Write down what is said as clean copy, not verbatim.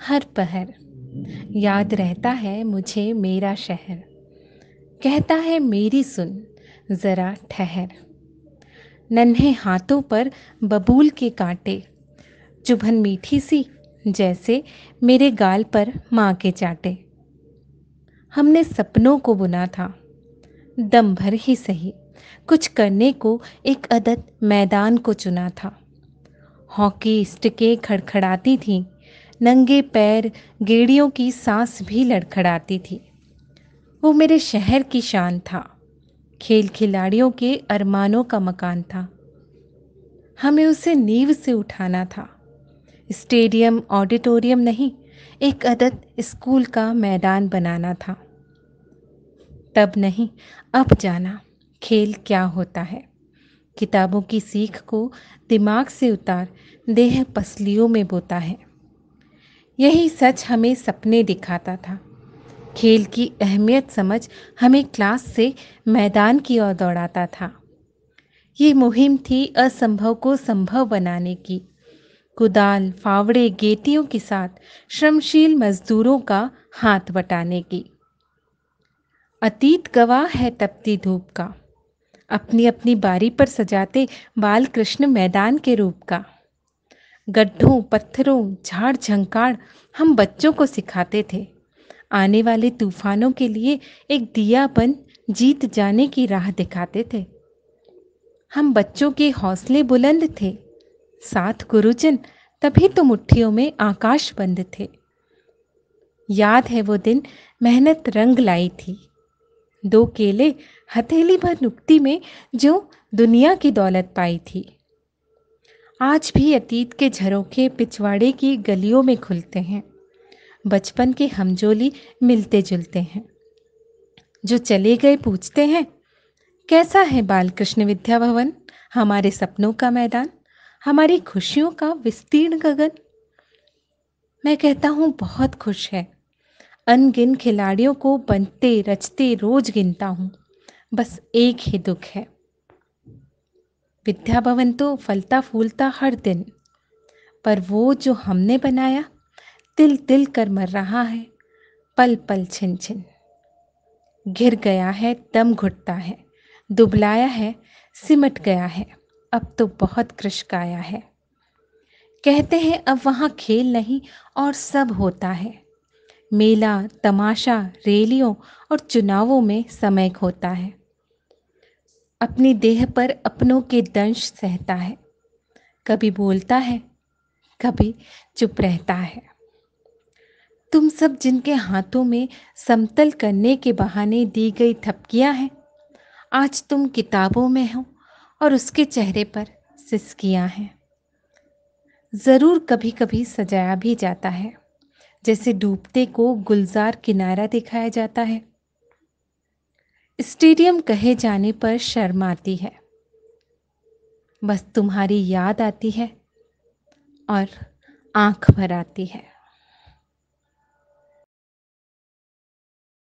हर पहर याद रहता है मुझे मेरा शहर। कहता है मेरी सुन ज़रा ठहर। नन्हे हाथों पर बबूल के कांटे, चुभन मीठी सी जैसे मेरे गाल पर माँ के चाटे। हमने सपनों को बुना था, दम भर ही सही, कुछ करने को एक अदद मैदान को चुना था। हॉकी स्टिकें खड़खड़ाती थीं, नंगे पैर गेड़ियों की सांस भी लड़खड़ाती थी। वो मेरे शहर की शान था, खेल खिलाड़ियों के अरमानों का मकान था। हमें उसे नींव से उठाना था, स्टेडियम ऑडिटोरियम नहीं, एक अदद स्कूल का मैदान बनाना था। तब नहीं, अब जाना खेल क्या होता है। किताबों की सीख को दिमाग से उतार, देह पसलियों में बोता है। यही सच हमें सपने दिखाता था। खेल की अहमियत समझ हमें क्लास से मैदान की ओर दौड़ाता था। ये मुहिम थी असंभव को संभव बनाने की। कुदाल, फावड़े, गेटियों के साथ श्रमशील मजदूरों का हाथ बटाने की। अतीत गवाह है तपती धूप का, अपनी अपनी बारी पर सजाते बाल कृष्ण मैदान के रूप का। गड्ढों, पत्थरों, झाड़ झंकाड़ हम बच्चों को सिखाते थे। आने वाले तूफानों के लिए एक दिया बन जीत जाने की राह दिखाते थे। हम बच्चों के हौसले बुलंद थे, साथ गुरुजन, तभी तो मुट्ठियों में आकाश बंद थे। याद है वो दिन मेहनत रंग लाई थी, 2 केले हथेली भर नुक्ती में जो दुनिया की दौलत पाई थी। आज भी अतीत के झरोखे पिछवाड़े की गलियों में खुलते हैं। बचपन के हमजोली मिलते जुलते हैं। जो चले गए पूछते हैं, कैसा है बाल कृष्ण विद्या भवन, हमारे सपनों का मैदान, हमारी खुशियों का विस्तीर्ण गगन। मैं कहता हूँ बहुत खुश है। अनगिन खिलाड़ियों को बनते रचते रोज गिनता हूँ। बस एक ही दुख है, विद्या भवन तो फलता फूलता हर दिन, पर वो जो हमने बनाया तिल तिल कर मर रहा है, पल पल छिन छिन। घिर गया है, दम घुटता है, दुबलाया है, सिमट गया है, अब तो बहुत कृशकाया है। कहते हैं अब वहाँ खेल नहीं और सब होता है। मेला, तमाशा, रैलियों और चुनावों में समय खोता है। अपनी देह पर अपनों के दंश सहता है, कभी बोलता है, कभी चुप रहता है। तुम सब जिनके हाथों में समतल करने के बहाने दी गई थपकियां हैं, आज तुम किताबों में हो और उसके चेहरे पर सिसकियां हैं। जरूर कभी कभी सजाया भी जाता है, जैसे डूबते को गुलजार किनारा दिखाया जाता है। स्टेडियम कहे जाने पर शर्म आती है, बस तुम्हारी याद आती है और आंख भर आती है।